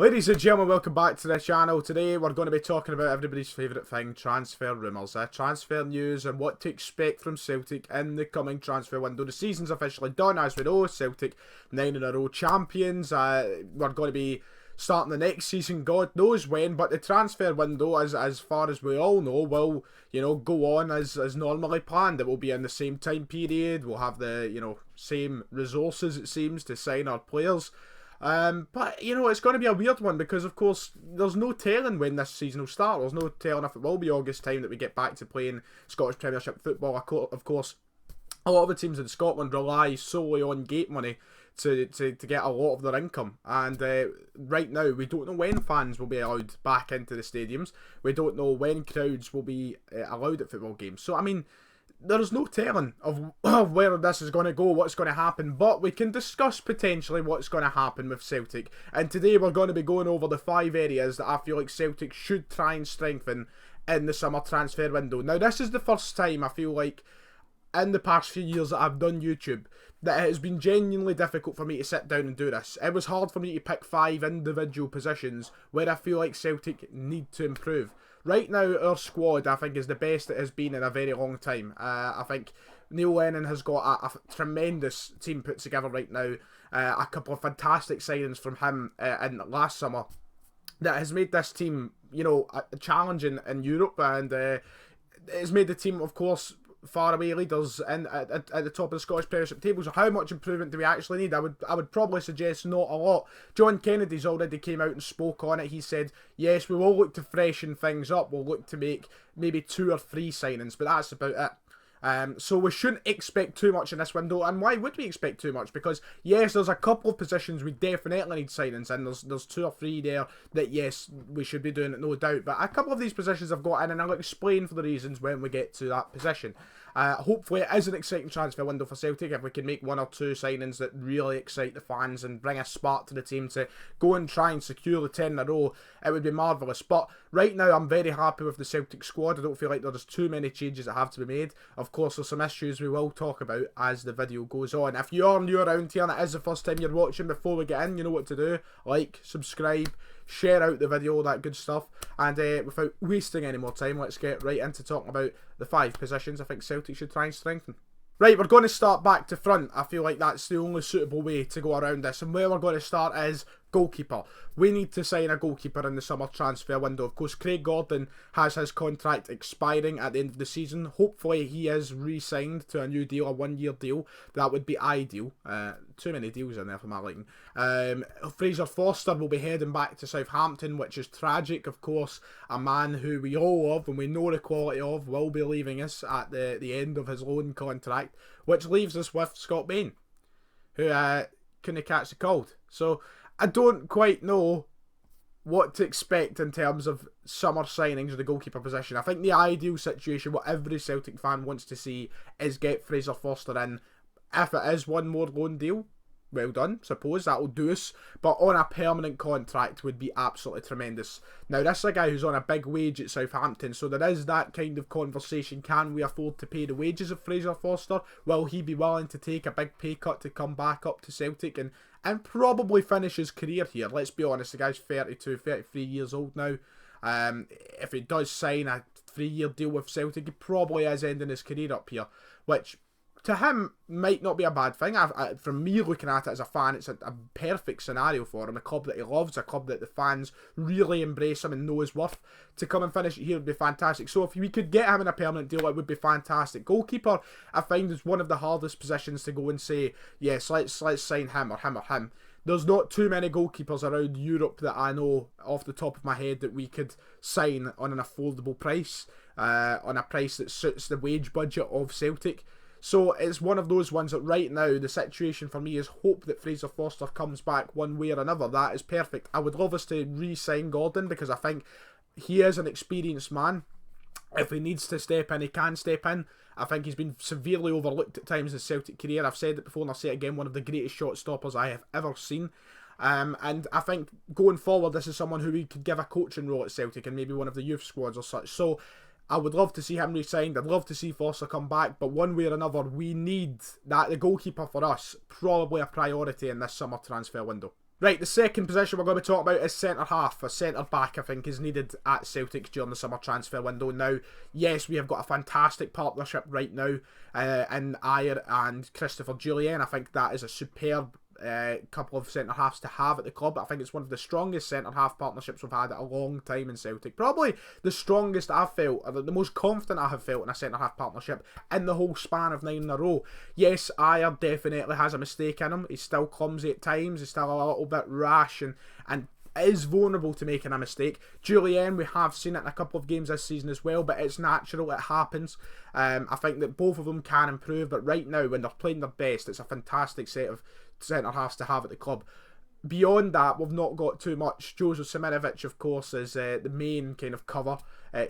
Ladies and gentlemen, welcome back to the channel. Today we're going to be talking about everybody's favourite thing, transfer rumours, transfer news and what to expect from Celtic in the coming transfer window. The season's officially done, as we know. Celtic 9 in a row champions. We're going to be starting the next season, God knows when, but the transfer window, as far as we all know, will go on as normally planned. It will be in the same time period. We'll have the same resources, it seems, to sign our players. But it's going to be a weird one because, of course, there's no telling when this season will start. There's no telling if it will be August time that we get back to playing Scottish Premiership football. Of course, a lot of the teams in Scotland rely solely on gate money to get a lot of their income. And right now, we don't know when fans will be allowed back into the stadiums. We don't know when crowds will be allowed at football games. So, I mean, there's no telling of where this is going to go, what's going to happen, but we can discuss potentially what's going to happen with Celtic. And today we're going to be going over the 5 areas that I feel like Celtic should try and strengthen in the summer transfer window. Now, this is the first time I feel like in the past few years that I've done YouTube that it has been genuinely difficult for me to sit down and do this. It was hard for me to pick 5 individual positions where I feel like Celtic need to improve. Right now, our squad, I think, is the best it has been in a very long time. I think Neil Lennon has got a tremendous team put together right now. A couple of fantastic signings from him in last summer that has made this team, challenging in Europe, and it's made the team, of course, far away leaders at the top of the Scottish Premiership table. So how much improvement do we actually need? I would probably suggest not a lot. John Kennedy's already came out and spoke on it. He said, yes, we will look to freshen things up. We'll look to make maybe 2 or 3 signings, but that's about it. So we shouldn't expect too much in this window. And why would we expect too much? Because yes, there's a couple of positions we definitely need signings in. There's 2 or 3 there that yes, we should be doing it, no doubt. But a couple of these positions I've got in, and I'll explain for the reasons when we get to that position. Hopefully it is an exciting transfer window for Celtic if we can make 1 or 2 signings that really excite the fans and bring a spark to the team to go and try and secure the 10 in a row. It would be marvellous. But right now I'm very happy with the Celtic squad. I don't feel like there's too many changes that have to be made. Of course, there's some issues we will talk about as the video goes on. If you are new around here and it is the first time you're watching, before we get in, you know what to do. Like, subscribe, share out the video, all that good stuff. And without wasting any more time, let's get right into talking about the 5 positions I think Celtic should try and strengthen. Right, we're going to start back to front. I feel like that's the only suitable way to go around this. And where we're going to start is goalkeeper. We need to sign a goalkeeper in the summer transfer window. Of course, Craig Gordon has his contract expiring at the end of the season. Hopefully he is re-signed to a new deal, a 1-year deal. That would be ideal. Too many deals in there for my liking. Fraser Forster will be heading back to Southampton, which is tragic. Of course, a man who we all love and we know the quality of will be leaving us at the end of his loan contract, which leaves us with Scott Bain, who couldn't catch the cold. So I don't quite know what to expect in terms of summer signings of the goalkeeper position. I think the ideal situation, what every Celtic fan wants to see, is get Fraser Forster in. If it is 1 more loan deal, well done, suppose that'll do us, but on a permanent contract would be absolutely tremendous. Now, this is a guy who's on a big wage at Southampton, so there is that kind of conversation. Can we afford to pay the wages of Fraser Forster? Will he be willing to take a big pay cut to come back up to Celtic and probably finish his career here? Let's be honest, the guy's 32, 33 years old now. If he does sign a 3-year deal with Celtic, he probably is ending his career up here, which to him might not be a bad thing. From me looking at it as a fan, it's a perfect scenario for him. A club that he loves, a club that the fans really embrace him and know his worth. To come and finish it here would be fantastic. So if we could get him in a permanent deal, it would be fantastic. Goalkeeper, I find, is one of the hardest positions to go and say, yes, let's sign him or him or him. There's not too many goalkeepers around Europe that I know off the top of my head that we could sign on an affordable price, on a price that suits the wage budget of Celtic. So it's one of those ones that right now the situation for me is hope that Fraser Forster comes back one way or another. That is perfect. I would love us to re-sign Gordon because I think he is an experienced man. If he needs to step in, he can step in. I think he's been severely overlooked at times in his Celtic career. I've said it before and I'll say it again, one of the greatest shot stoppers I have ever seen. And I think going forward, this is someone who we could give a coaching role at Celtic and maybe one of the youth squads or such. So I would love to see him re-signed. I'd love to see Forster come back. But one way or another, we need that. The goalkeeper for us, probably a priority in this summer transfer window. Right, the second position we're going to be talking about is centre-half. A centre-back, I think, is needed at Celtic during the summer transfer window. Now, yes, we have got a fantastic partnership right now in Ayer and Christopher Jullien. I think that is a superb couple of centre-halves to have at the club. I think it's one of the strongest centre-half partnerships we've had at a long time in Celtic. Probably the strongest I've felt, or the most confident I have felt in a centre-half partnership in the whole span of 9 in a row. Yes, Ayer definitely has a mistake in him. He's still clumsy at times. He's still a little bit rash and is vulnerable to making a mistake. Jullien, we have seen it in a couple of games this season as well, but it's natural, it happens. I think that both of them can improve, but right now, when they're playing their best, it's a fantastic set of centre-halves to have at the club. Beyond that, we've not got too much. Joseph Simirovic, of course, is the main kind of cover,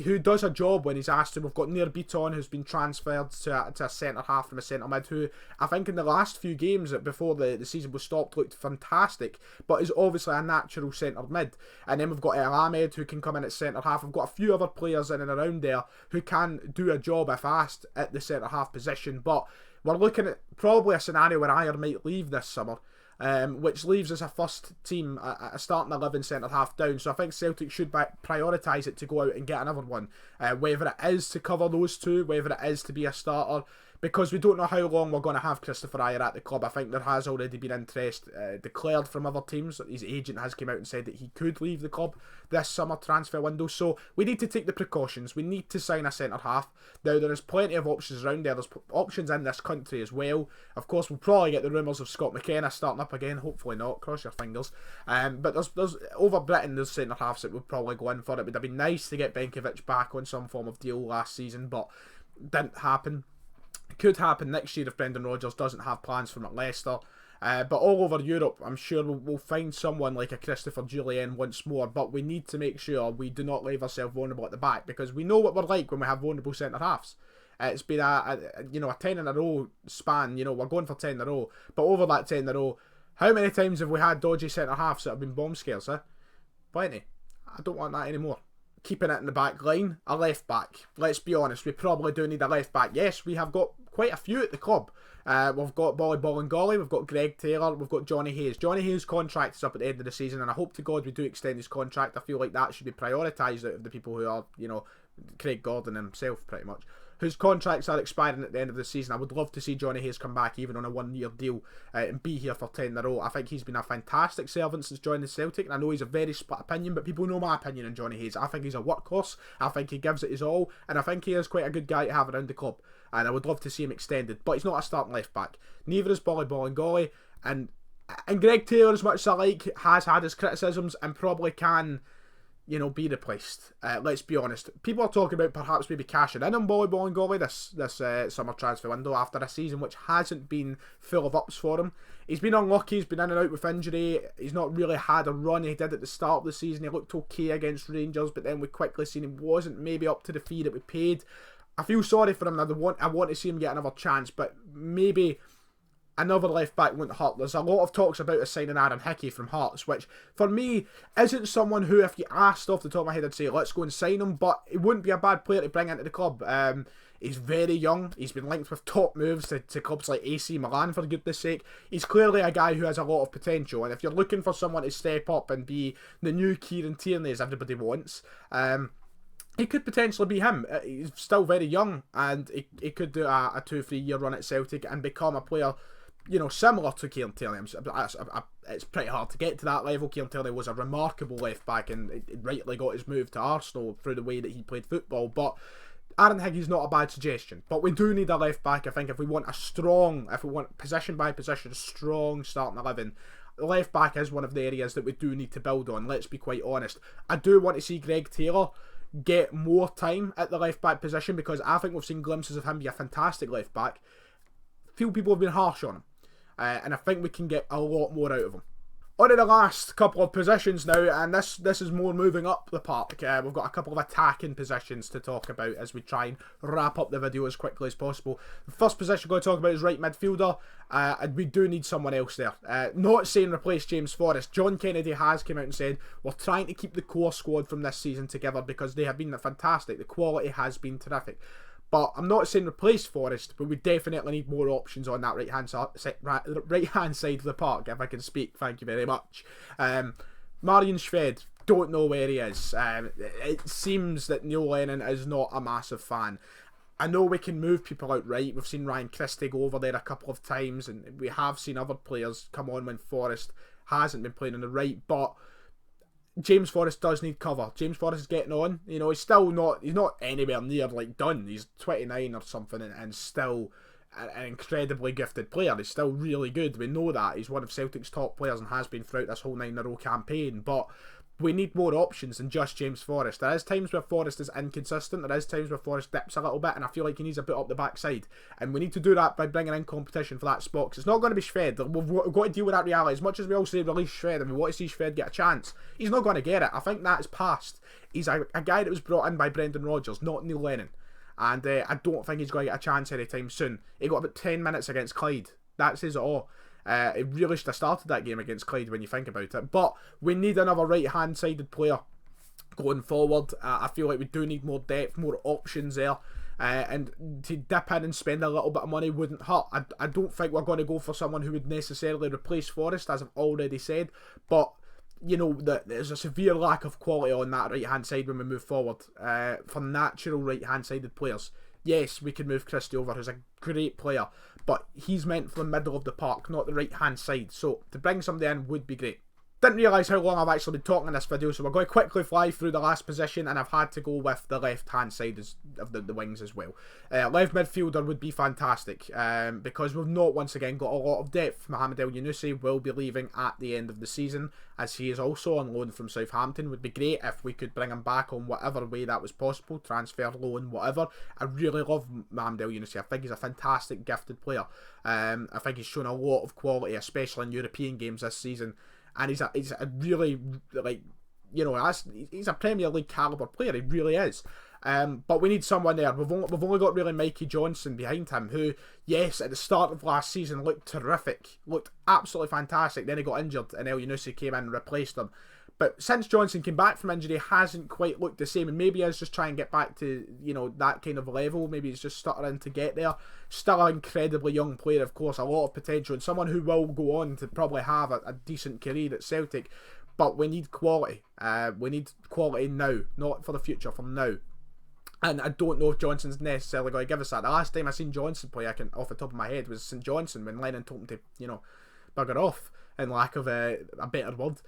who does a job when he's asked to. We've got Nir Biton, who's been transferred to a centre-half from a centre-mid, who I think in the last few games before the season was stopped looked fantastic, but is obviously a natural centre-mid. And then we've got El Ahmed, who can come in at centre-half. We've got a few other players in and around there who can do a job if asked at the centre-half position, but we're looking at probably a scenario where Ayer might leave this summer, which leaves us a first team, a starting 11 centre-half down. So I think Celtic should prioritise it to go out and get another one, whether it is to cover those two, whether it is to be a starter, because we don't know how long we're going to have Christopher Ayer at the club. I think there has already been interest declared from other teams. His agent has come out and said that he could leave the club this summer transfer window. So we need to take the precautions. We need to sign a centre-half. Now, there is plenty of options around there. There's options in this country as well. Of course, we'll probably get the rumours of Scott McKenna starting up again. Hopefully not. Cross your fingers. But there's over Britain, there's centre-halves that would probably go in for it. It would have been nice to get Benkovic back on some form of deal last season, but didn't happen. Could happen next year if Brendan Rodgers doesn't have plans for him at Leicester. But all over Europe, I'm sure we'll find someone like a Christopher Jullien once more. But we need to make sure we do not leave ourselves vulnerable at the back, because we know what we're like when we have vulnerable centre-halves. It's been a 10 in a row span. We're going for 10 in a row. But over that 10 in a row, how many times have we had dodgy centre-halves that have been bomb scares? Plenty. I don't want that anymore. Keeping it in the back line, a left back. Let's be honest, we probably do need a left back. Yes, we have got quite a few at the club. We've got Bolly Bolingoli, we've got Greg Taylor, we've got Johnny Hayes. Johnny Hayes' contract is up at the end of the season, and I hope to God we do extend his contract. I feel like that should be prioritised out of the people who are, Craig Gordon himself pretty much, whose contracts are expiring at the end of the season. I would love to see Johnny Hayes come back even on a 1-year deal and be here for 10 in a row. I think he's been a fantastic servant since joining Celtic, and I know he's a very split opinion, but people know my opinion on Johnny Hayes. I think he's a workhorse, I think he gives it his all, and I think he is quite a good guy to have around the club, and I would love to see him extended, but he's not a starting left back. Neither is Bolly Bolingoli, and Greg Taylor, as much as I like, has had his criticisms and probably can be replaced. Let's be honest. People are talking about perhaps maybe cashing in on Bolly Bolingoli this summer transfer window after a season which hasn't been full of ups for him. He's been unlucky, he's been in and out with injury, he's not really had a run he did at the start of the season. He looked okay against Rangers, but then we quickly seen he wasn't maybe up to the fee that we paid. I feel sorry for him. I want to see him get another chance, but maybe another left back wouldn't hurt. There's a lot of talks about us signing Aaron Hickey from Hearts, which for me isn't someone who, if you asked off the top of my head, I'd say let's go and sign him, but he wouldn't be a bad player to bring into the club. He's very young, he's been linked with top moves to clubs like AC Milan, for goodness sake. He's clearly a guy who has a lot of potential, and if you're looking for someone to step up and be the new Kieran Tierney as everybody wants, he could potentially be him. He's still very young, and he could do a 2-3 year run at Celtic and become a player similar to Kieran Tierney. It's pretty hard to get to that level. Kieran Tierney was a remarkable left back and rightly got his move to Arsenal through the way that he played football, but Aaron Higgins not a bad suggestion. But we do need a left back, I think, if we want position by position, strong starting 11. Left back is one of the areas that we do need to build on, let's be quite honest. I do want to see Greg Taylor get more time at the left back position, because I think we've seen glimpses of him be a fantastic left back. Few people have been harsh on him. And I think we can get a lot more out of him. On to the last couple of positions now, and this is more moving up the park. We've got a couple of attacking positions to talk about as we try and wrap up the video as quickly as possible. The first position we're going to talk about is right midfielder, and we do need someone else there. Not saying replace James Forrest. John Kennedy has come out and said we're trying to keep the core squad from this season together because they have been fantastic. The quality has been terrific. But I'm not saying replace Forrest, but we definitely need more options on that right hand side of the park, if I can speak. Thank you very much. Marian Shved, don't know where he is. It seems that Neil Lennon is not a massive fan. I know we can move people out right. We've seen Ryan Christie go over there a couple of times, and we have seen other players come on when Forrest hasn't been playing on the right, but James Forrest does need cover. James Forrest is getting on. You know, he's not anywhere near like done. He's 29 or something, and still an incredibly gifted player. He's still really good. We know that. He's one of Celtic's top players and has been throughout this whole 9-in-a-row campaign, but we need more options than just James Forrest. There is times where Forrest is inconsistent. There is times where Forrest dips a little bit, and I feel like he needs a bit up the backside. And we need to do that by bringing in competition for that spot. Because it's not going to be Shved. We've got to deal with that reality. As much as we all say release Shved and we want to see Shved get a chance, he's not going to get it. I think that's past. He's a guy that was brought in by Brendan Rodgers, not Neil Lennon. And I don't think he's going to get a chance anytime soon. He got about 10 minutes against Clyde. That says it all. It really should have started that game against Clyde when you think about it. But we need another right-hand sided player going forward. I feel like we do need more depth, more options there. And to dip in and spend a little bit of money wouldn't hurt. I don't think we're going to go for someone who would necessarily replace Forrest, as I've already said. But, you know, there's a severe lack of quality on that right-hand side when we move forward. For natural right-hand sided players. Yes, we can move Christie over, who's a great player, but he's meant for the middle of the park, not the right-hand side. So to bring somebody in would be great. Didn't realise how long I've actually been talking in this video, so we're going to quickly fly through the last position, and I've had to go with the left-hand side of the wings as well. Left midfielder would be fantastic, because we've not once again got a lot of depth. Mohamed El Yunusi will be leaving at the end of the season, as he is also on loan from Southampton. Would be great if we could bring him back on whatever way that was possible, transfer, loan, whatever. I really love Mohamed El Yunusi. I think he's a fantastic, gifted player. I think he's shown a lot of quality, especially in European games this season. And he's a really, like, you know, he's a Premier League calibre player. He really is. But we need someone there. We've only got really Mikey Johnson behind him, who, yes, at the start of last season looked terrific, looked absolutely fantastic. Then he got injured, and El Yunusi came in and replaced him. But since Johnson came back from injury, hasn't quite looked the same. And maybe he's just trying to get back to, you know, that kind of level. Maybe he's just stuttering to get there. Still an incredibly young player, of course, a lot of potential, and someone who will go on to probably have a decent career at Celtic. But we need quality. We need quality now, not for the future, for now. And I don't know if Johnson's necessarily going to give us that. The last time I seen Johnson play, off the top of my head, was St Johnson, when Lennon told him to, you know, bugger off, in lack of a better word.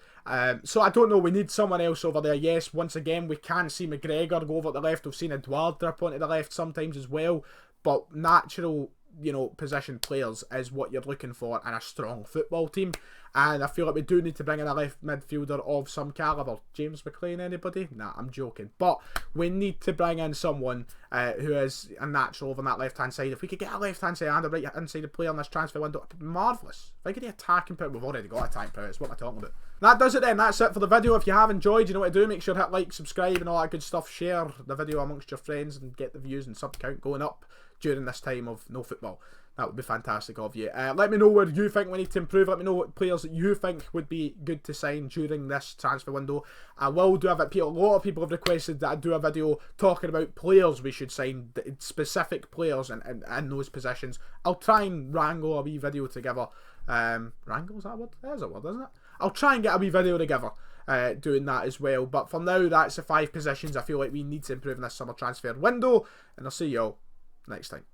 So I don't know, we need someone else over there. Yes, once again, we can see McGregor go over to the left. We've seen Edouard drip onto the left sometimes as well. But natural, you know, position players is what you're looking for in a strong football team. And I feel like we do need to bring in a left midfielder of some calibre. James McLean, anybody? Nah, I'm joking. But we need to bring in someone who is a natural over on that left-hand side. If we could get a left-hand side and a right-hand side player in this transfer window, it'd be marvellous. If I get the attacking power, we've already got attacking power. That's what I'm talking about. That does it then. That's it for the video. If you have enjoyed, you know what to do. Make sure to hit like, subscribe and all that good stuff. Share the video amongst your friends and get the views and sub count going up during this time of no football. That would be fantastic of you. Let me know where you think we need to improve. Let me know what players that you think would be good to sign during this transfer window. I will do a lot of people have requested that I do a video talking about players we should sign, specific players in those positions. I'll try and wrangle a wee video together. Wrangle, is that a word? That is a word, isn't it? I'll try and get a wee video together doing that as well. But for now, that's the 5 positions I feel like we need to improve in this summer transfer window. And I'll see you all next time.